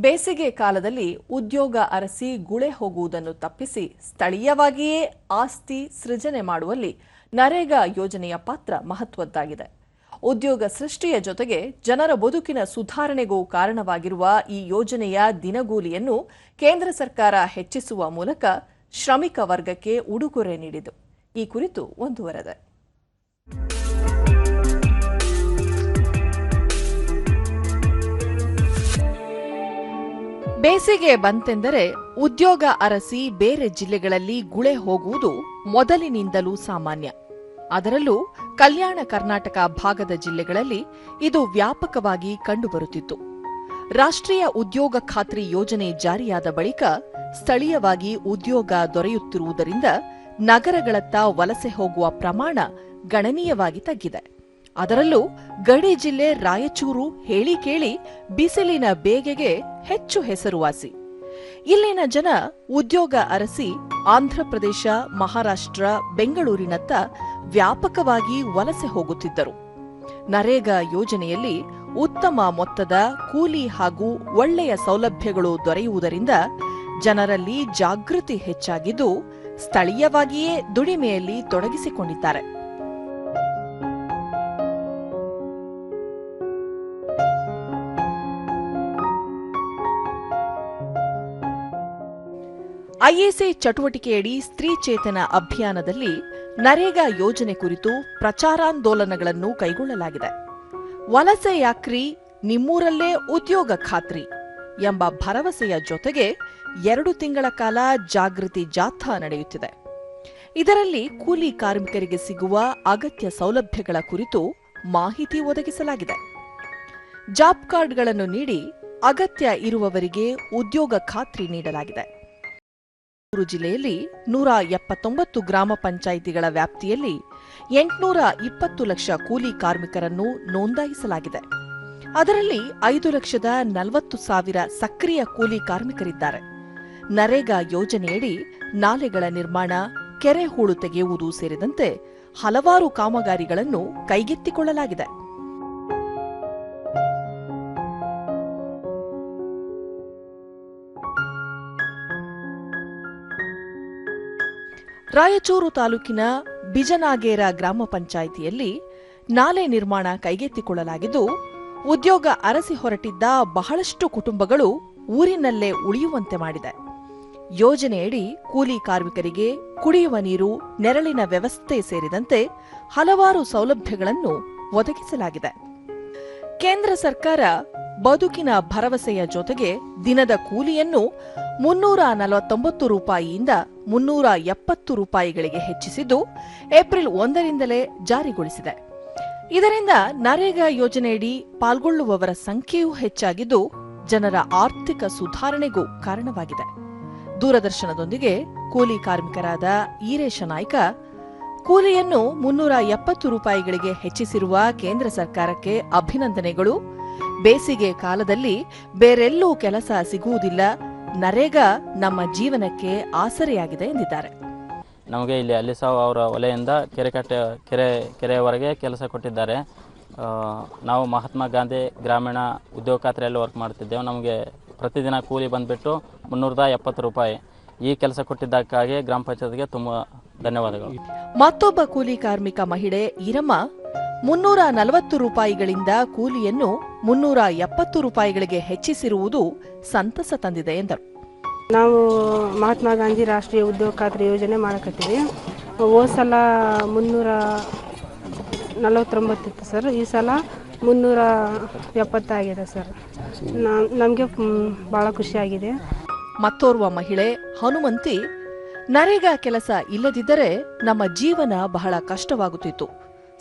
ಬೇಸಿಗೆ ಕಾಲದಲ್ಲಿ ಉದ್ಯೋಗ ಅರಸಿ ಗುಳೆ ಹೋಗುವುದನ್ನು ತಪ್ಪಿಸಿ ಸ್ಥಳೀಯವಾಗಿಯೇ ಆಸ್ತಿ ಸೃಜನೆ ಮಾಡುವಲ್ಲಿ ನರೇಗಾ ಯೋಜನೆಯ ಪಾತ್ರ ಮಹತ್ವದ್ದಾಗಿದೆ. ಉದ್ಯೋಗ ಸೃಷ್ಟಿಯ ಜೊತೆಗೆ ಜನರ ಬದುಕಿನ ಸುಧಾರಣೆಗೂ ಕಾರಣವಾಗಿರುವ ಈ ಯೋಜನೆಯ ದಿನಗೂಲಿಯನ್ನು ಕೇಂದ್ರ ಸರ್ಕಾರ ಹೆಚ್ಚಿಸುವ ಮೂಲಕ ಶ್ರಮಿಕ ವರ್ಗಕ್ಕೆ ಉಡುಗೊರೆ ನೀಡಿತು. ಈ ಕುರಿತು ಒಂದು ವರದಿ. ಬೇಸಿಗೆ ಬಂತೆಂದರೆ ಉದ್ಯೋಗ ಅರಸಿ ಬೇರೆ ಜಿಲ್ಲೆಗಳಲ್ಲಿ ಗುಳೆ ಹೋಗುವುದು ಮೊದಲಿನಿಂದಲೂ ಸಾಮಾನ್ಯ. ಅದರಲ್ಲೂ ಕಲ್ಯಾಣ ಕರ್ನಾಟಕ ಭಾಗದ ಜಿಲ್ಲೆಗಳಲ್ಲಿ ಇದು ವ್ಯಾಪಕವಾಗಿ ಕಂಡುಬರುತ್ತಿತ್ತು. ರಾಷ್ಟ್ರೀಯ ಉದ್ಯೋಗ ಖಾತ್ರಿ ಯೋಜನೆ ಜಾರಿಯಾದ ಬಳಿಕ ಸ್ಥಳೀಯವಾಗಿ ಉದ್ಯೋಗ ದೊರೆಯುತ್ತಿರುವುದರಿಂದ ನಗರಗಳತ್ತ ವಲಸೆ ಹೋಗುವ ಪ್ರಮಾಣ ಗಣನೀಯವಾಗಿ ತಗ್ಗಿದೆ. ಅದರಲ್ಲೂ ಗಡಿ ಜಿಲ್ಲೆ ರಾಯಚೂರು ಹೇಳಿ ಕೇಳಿ ಬಿಸಿಲಿನ ಬೇಗೆಗೆ ಹೆಚ್ಚು ಹೆಸರುವಾಸಿ. ಇಲ್ಲಿನ ಜನ ಉದ್ಯೋಗ ಅರಸಿ ಆಂಧ್ರಪ್ರದೇಶ, ಮಹಾರಾಷ್ಟ್ರ, ಬೆಂಗಳೂರಿನತ್ತ ವ್ಯಾಪಕವಾಗಿ ವಲಸೆ ಹೋಗುತ್ತಿದ್ದರು. ನರೇಗಾ ಯೋಜನೆಯಲ್ಲಿ ಉತ್ತಮ ಮೊತ್ತದ ಕೂಲಿ ಹಾಗೂ ಒಳ್ಳೆಯ ಸೌಲಭ್ಯಗಳು ದೊರೆಯುವುದರಿಂದ ಜನರಲ್ಲಿ ಜಾಗೃತಿ ಹೆಚ್ಚಾಗಿದ್ದು ಸ್ಥಳೀಯವಾಗಿಯೇ ದುಡಿಮೆಯಲ್ಲಿ ತೊಡಗಿಸಿಕೊಂಡಿದ್ದಾರೆ. ಐಎಸ್ಎ ಚಟುವಟಿಕೆಯಡಿ ಸ್ತ್ರೀ ಚೇತನ ಅಭಿಯಾನದಲ್ಲಿ ನರೇಗಾ ಯೋಜನೆ ಕುರಿತು ಪ್ರಚಾರಾಂದೋಲನಗಳನ್ನು ಕೈಗೊಳ್ಳಲಾಗಿದೆ. ವಲಸೆ ಯಾಕ್ರಿ, ನಿಮ್ಮೂರಲ್ಲೇ ಉದ್ಯೋಗ ಖಾತ್ರಿ ಎಂಬ ಭರವಸೆಯ ಜೊತೆಗೆ 2 ತಿಂಗಳ ಕಾಲ ಜಾಗೃತಿ ಜಾಥಾ ನಡೆಯುತ್ತಿದೆ. ಇದರಲ್ಲಿ ಕೂಲಿ ಕಾರ್ಮಿಕರಿಗೆ ಸಿಗುವ ಅಗತ್ಯ ಸೌಲಭ್ಯಗಳ ಕುರಿತು ಮಾಹಿತಿ ಒದಗಿಸಲಾಗಿದೆ. ಜಾಬ್ ಕಾರ್ಡ್ಗಳನ್ನು ನೀಡಿ ಅಗತ್ಯ ಇರುವವರಿಗೆ ಉದ್ಯೋಗ ಖಾತ್ರಿ ನೀಡಲಾಗಿದೆ. ಜಿಲ್ಲೆಯಲ್ಲಿ 179 ಗ್ರಾಮ ಪಂಚಾಯಿತಿಗಳ ವ್ಯಾಪ್ತಿಯಲ್ಲಿ 820 ಲಕ್ಷ ಕೂಲಿ ಕಾರ್ಮಿಕರನ್ನು ನೋಂದಾಯಿಸಲಾಗಿದೆ. ಅದರಲ್ಲಿ 5,40,000 ಸಕ್ರಿಯ ಕೂಲಿ ಕಾರ್ಮಿಕರಿದ್ದಾರೆ. ನರೇಗಾ ಯೋಜನೆಯಡಿ ನಾಲೆಗಳ ನಿರ್ಮಾಣ, ಕೆರೆ ಹೂಳು ತೆಗೆಯುವುದು ಸೇರಿದಂತೆ ಹಲವಾರು ಕಾಮಗಾರಿಗಳನ್ನು ಕೈಗೆತ್ತಿಕೊಳ್ಳಲಾಗಿದೆ. ರಾಯಚೂರು ತಾಲೂಕಿನ ಬಿಜನಾಗೇರ ಗ್ರಾಮ ಪಂಚಾಯಿತಿಯಲ್ಲಿ ನಾಲೆ ನಿರ್ಮಾಣ ಕೈಗೆತ್ತಿಕೊಳ್ಳಲಾಗಿದ್ದು, ಉದ್ಯೋಗ ಅರಸಿ ಹೊರಟಿದ್ದ ಬಹಳಷ್ಟು ಕುಟುಂಬಗಳು ಊರಿನಲ್ಲೇ ಉಳಿಯುವಂತೆ ಮಾಡಿದೆ. ಯೋಜನೆಯಡಿ ಕೂಲಿ ಕಾರ್ಮಿಕರಿಗೆ ಕುಡಿಯುವ ನೀರು, ನೆರಳಿನ ವ್ಯವಸ್ಥೆ ಸೇರಿದಂತೆ ಹಲವಾರು ಸೌಲಭ್ಯಗಳನ್ನು ಒದಗಿಸಲಾಗಿದೆ. ಕೇಂದ್ರ ಸರ್ಕಾರ ಬದುಕಿನ ಭರವಸೆಯ ಜೊತೆಗೆ ದಿನದ ಕೂಲಿಯನ್ನು 349 ರೂಪಾಯಿಯಿಂದ 370 ರೂಪಾಯಿಗಳಿಗೆ ಹೆಚ್ಚಿಸಿದ್ದು ಏಪ್ರಿಲ್ 1ರಿಂದಲೇ ಜಾರಿಗೊಳಿಸಿದೆ. ಇದರಿಂದ ನರೇಗಾ ಯೋಜನೆಯಡಿ ಪಾಲ್ಗೊಳ್ಳುವವರ ಸಂಖ್ಯೆಯೂ ಹೆಚ್ಚಾಗಿದ್ದು ಜನರ ಆರ್ಥಿಕ ಸುಧಾರಣೆಗೂ ಕಾರಣವಾಗಿದೆ. ದೂರದರ್ಶನದೊಂದಿಗೆ ಕೂಲಿ ಕಾರ್ಮಿಕರಾದ ಈರೇಶ ನಾಯ್ಕ, ಕೂಲಿಯನ್ನು 370 ರೂಪಾಯಿಗಳಿಗೆ ಹೆಚ್ಚಿಸಿರುವ ಕೇಂದ್ರ ಸರ್ಕಾರಕ್ಕೆ ಅಭಿನಂದನೆಗಳು. ಬೇಸಿಗೆ ಕಾಲದಲ್ಲಿ ಬೇರೆಲ್ಲೂ ಕೆಲಸ ಸಿಗುವುದಿಲ್ಲ, ನರೇಗಾ ನಮ್ಮ ಜೀವನಕ್ಕೆ ಆಸರೆಯಾಗಿದೆ ಎಂದಿದ್ದಾರೆ. ನಮಗೆ ಇಲ್ಲಿ ಅಲ್ಲಿಸಾವ್ ಅವರ ವಲಯದಿಂದ ಕೆರೆಯವರೆಗೆ ಕೆಲಸ ಕೊಟ್ಟಿದ್ದಾರೆ. ನಾವು ಮಹಾತ್ಮ ಗಾಂಧಿ ಗ್ರಾಮೀಣ ಉದ್ಯೋಗ ಖಾತ್ರಿಯಲ್ಲಿ ವರ್ಕ್ ಮಾಡ್ತಿದ್ದೇವೆ. ನಮಗೆ ಪ್ರತಿದಿನ ಕೂಲಿ ಬಂದುಬಿಟ್ಟು 370 ರೂಪಾಯಿ. ಈ ಕೆಲಸ ಕೊಟ್ಟಿದ್ದಕ್ಕಾಗಿ ಗ್ರಾಮ ಪಂಚಾಯತ್ಗೆ ತುಂಬ ಧನ್ಯವಾದಗಳು. ಮತ್ತೊಬ್ಬ ಕೂಲಿ ಕಾರ್ಮಿಕ ಮಹಿಳೆ ಈರಮ್ಮ 340 ರೂಪಾಯಿಗಳಿಂದ ಕೂಲಿಯನ್ನು 370 ರೂಪಾಯಿಗಳಿಗೆ ಹೆಚ್ಚಿಸಿರುವುದು ಸಂತಸ ತಂದಿದೆ ಎಂದರು. ನಾವು ಮಹಾತ್ಮ ಗಾಂಧಿ ರಾಷ್ಟ್ರೀಯ ಉದ್ಯೋಗ ಖಾತ್ರಿ ಯೋಜನೆ ಮಾಡಕತ್ತೀವಿ. ಹೋದ ಸಲ 349 ಇತ್ತು ಸರ್, ಈ ಸಲ 370 ಆಗಿದೆ ಸರ್. ನಮಗೆ ಭಾಳ ಖುಷಿಯಾಗಿದೆ. ಮತ್ತೋರ್ವ ಮಹಿಳೆ ಹನುಮಂತಿ, ನರೇಗಾ ಕೆಲಸ ಇಲ್ಲದಿದ್ದರೆ ನಮ್ಮ ಜೀವನ ಬಹಳ ಕಷ್ಟವಾಗುತ್ತಿತ್ತು.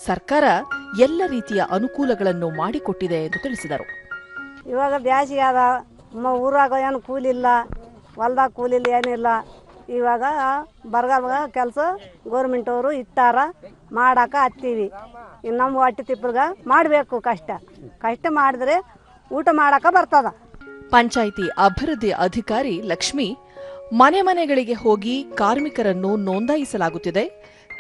ಸರ್ಕಾರ ಎಲ್ಲ ರೀತಿಯ ಅನುಕೂಲಗಳನ್ನು ಮಾಡಿಕೊಟ್ಟಿದೆ ಎಂದು ತಿಳಿಸಿದರು. ಇವಾಗ ಬ್ಯಾಸಿಗೆ ಆದ, ಊರಾಗ ಏನು ಕೂಲಿಲ್ಲ, ಹೊಲ್ದಾಗ ಕೂಲಿಲ್ಲ, ಏನಿಲ್ಲ. ಇವಾಗ ಬರಗಾಲ ಕೆಲಸ ಗೌರ್ಮೆಂಟ್ ಅವರು ಇಟ್ಟಾರ, ಮಾಡಾಕ ಹತ್ತೀವಿ. ಇನ್ನು ನಮ್ಮ ಹೊಟ್ಟೆ ತಿಪ್ಪರ್ಗ ಮಾಡಬೇಕು. ಕಷ್ಟ ಮಾಡಿದ್ರೆ ಊಟ ಮಾಡಾಕ ಬರ್ತದ. ಪಂಚಾಯಿತಿ ಅಭಿವೃದ್ಧಿ ಅಧಿಕಾರಿ ಲಕ್ಷ್ಮಿ, ಮನೆ ಮನೆಗಳಿಗೆ ಹೋಗಿ ಕಾರ್ಮಿಕರನ್ನು ನೋಂದಾಯಿಸಲಾಗುತ್ತಿದೆ,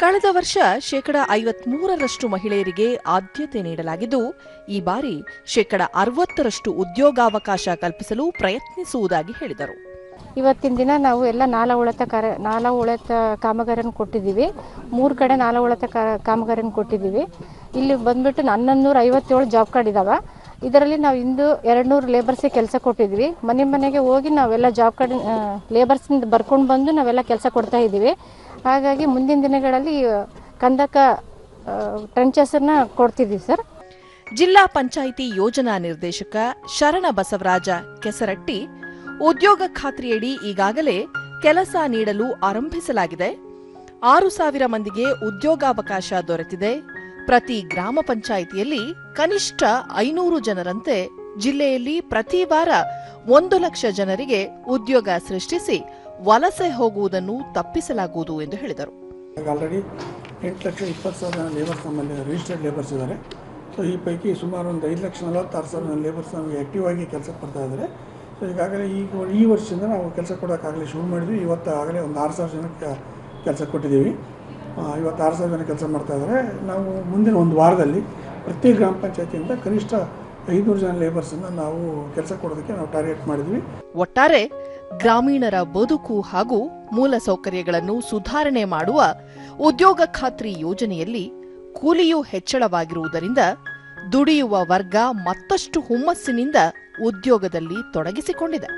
ಕಳೆದ ವರ್ಷ 53% ಮಹಿಳೆಯರಿಗೆ ಆದ್ಯತೆ ನೀಡಲಾಗಿದ್ದು, ಈ ಬಾರಿ 60% ಉದ್ಯೋಗಾವಕಾಶ ಕಲ್ಪಿಸಲು ಪ್ರಯತ್ನಿಸುವುದಾಗಿ ಹೇಳಿದರು. ಇವತ್ತಿನ ದಿನ ನಾವು ಎಲ್ಲ ನಾಲ ಉಳಿತ ಕಾಮಗಾರಿಯನ್ನು ಕೊಟ್ಟಿದ್ದೀವಿ. 3 ಕಡೆ ನಾಲ ಉಳಿತ ಕಾಮಗಾರಿಯನ್ನು ಕೊಟ್ಟಿದ್ದೀವಿ. ಇಲ್ಲಿ ಬಂದ್ಬಿಟ್ಟು 1157 ಜಾಬ್ ಕಾರ್ಡ್ ಇದಾವೆ. ಇದರಲ್ಲಿ ನಾವು ಇಂದು 200 ಲೇಬರ್ಸ್ಗೆ ಕೆಲಸ ಕೊಟ್ಟಿದ್ವಿ. ಮನೆಗೆ ಹೋಗಿ ನಾವೆಲ್ಲ ಜಾಬ್ ಕಾರ್ಡ್ ಲೇಬರ್ಸ್ನಿಂದ ಬರ್ಕೊಂಡು ಬಂದು ನಾವೆಲ್ಲ ಕೆಲಸ ಕೊಡ್ತಾ ಇದ್ದೀವಿ. ಹಾಗಾಗಿ ಮುಂದಿನ ದಿನಗಳಲ್ಲಿ ಕಂದಕ ಟ್ರಂಚಸ್ನ ಕೊಡ್ತಿದ್ದೀವಿ ಸರ್. ಜಿಲ್ಲಾ ಪಂಚಾಯಿತಿ ಯೋಜನಾ ನಿರ್ದೇಶಕ ಶರಣ ಬಸವರಾಜ ಕೆಸರಟ್ಟಿ, ಉದ್ಯೋಗ ಖಾತ್ರಿಯಡಿ ಈಗಾಗಲೇ ಕೆಲಸ ನೀಡಲು ಆರಂಭಿಸಲಾಗಿದೆ. 6,000 ಮಂದಿಗೆ ಉದ್ಯೋಗಾವಕಾಶ ದೊರೆತಿದೆ. ಪ್ರತಿ ಗ್ರಾಮ ಪಂಚಾಯಿತಿಯಲ್ಲಿ ಕನಿಷ್ಠ 500 ಜನರಂತೆ ಜಿಲ್ಲೆಯಲ್ಲಿ ಪ್ರತಿ ವಾರ 1 ಲಕ್ಷ ಜನರಿಗೆ ಉದ್ಯೋಗ ಸೃಷ್ಟಿಸಿ ವಲಸೆ ಹೋಗುವುದನ್ನು ತಪ್ಪಿಸಲಾಗುವುದು ಎಂದು ಹೇಳಿದರು. ಆಲ್ರೆಡಿ 8,20,000 ಲೇಬರ್ಸ್ ನಮ್ಮಲ್ಲಿ ರಿಜಿಸ್ಟರ್ಡ್ ಲೇಬರ್ಸ್ ಇದ್ದಾರೆ. ಸೊ ಈ ಪೈಕಿ ಸುಮಾರು ಒಂದು 5,46,000 ಲೇಬರ್ಸ್ ನಮಗೆ ಆ್ಯಕ್ಟಿವ್ ಆಗಿ ಕೆಲಸ ಕೊಡ್ತಾ ಇದ್ದಾರೆ. ಸೊ ಈಗಾಗಲೇ ಈ ವರ್ಷದಿಂದ ನಾವು ಕೆಲಸ ಕೊಡೋಕ್ಕಾಗಲೇ ಶುರು ಮಾಡಿದ್ವಿ. ಇವತ್ತು ಆಗಲೇ ಒಂದು 6,000 ಜನಕ್ಕೆ ಕೆಲಸ ಕೊಟ್ಟಿದ್ದೀವಿ. ಇವತ್ತು 6,000 ಜನ ಕೆಲಸ ಮಾಡ್ತಾ ಇದ್ದಾರೆ. ನಾವು ಮುಂದಿನ ಒಂದು ವಾರದಲ್ಲಿ ಪ್ರತಿ ಗ್ರಾಮ ಪಂಚಾಯತಿಯಿಂದ ಕನಿಷ್ಠ 500 ಜನ ಲೇಬರ್ಸನ್ನು ನಾವು ಕೆಲಸ ಕೊಡೋದಕ್ಕೆ ನಾವು ಟಾರ್ಗೆಟ್ ಮಾಡಿದ್ವಿ. ಒಟ್ಟಾರೆ ಗ್ರಾಮೀಣರ ಬದುಕು ಹಾಗೂ ಮೂಲ ಸೌಕರ್ಯಗಳನ್ನು ಸುಧಾರಣೆ ಮಾಡುವ ಉದ್ಯೋಗ ಖಾತ್ರಿ ಯೋಜನೆಯಲ್ಲಿ ಕೂಲಿಯೂ ಹೆಚ್ಚಳವಾಗಿರುವುದರಿಂದ ದುಡಿಯುವ ವರ್ಗ ಮತ್ತಷ್ಟು ಹುಮ್ಮಸ್ಸಿನಿಂದ ಉದ್ಯೋಗದಲ್ಲಿ ತೊಡಗಿಸಿಕೊಂಡಿದೆ.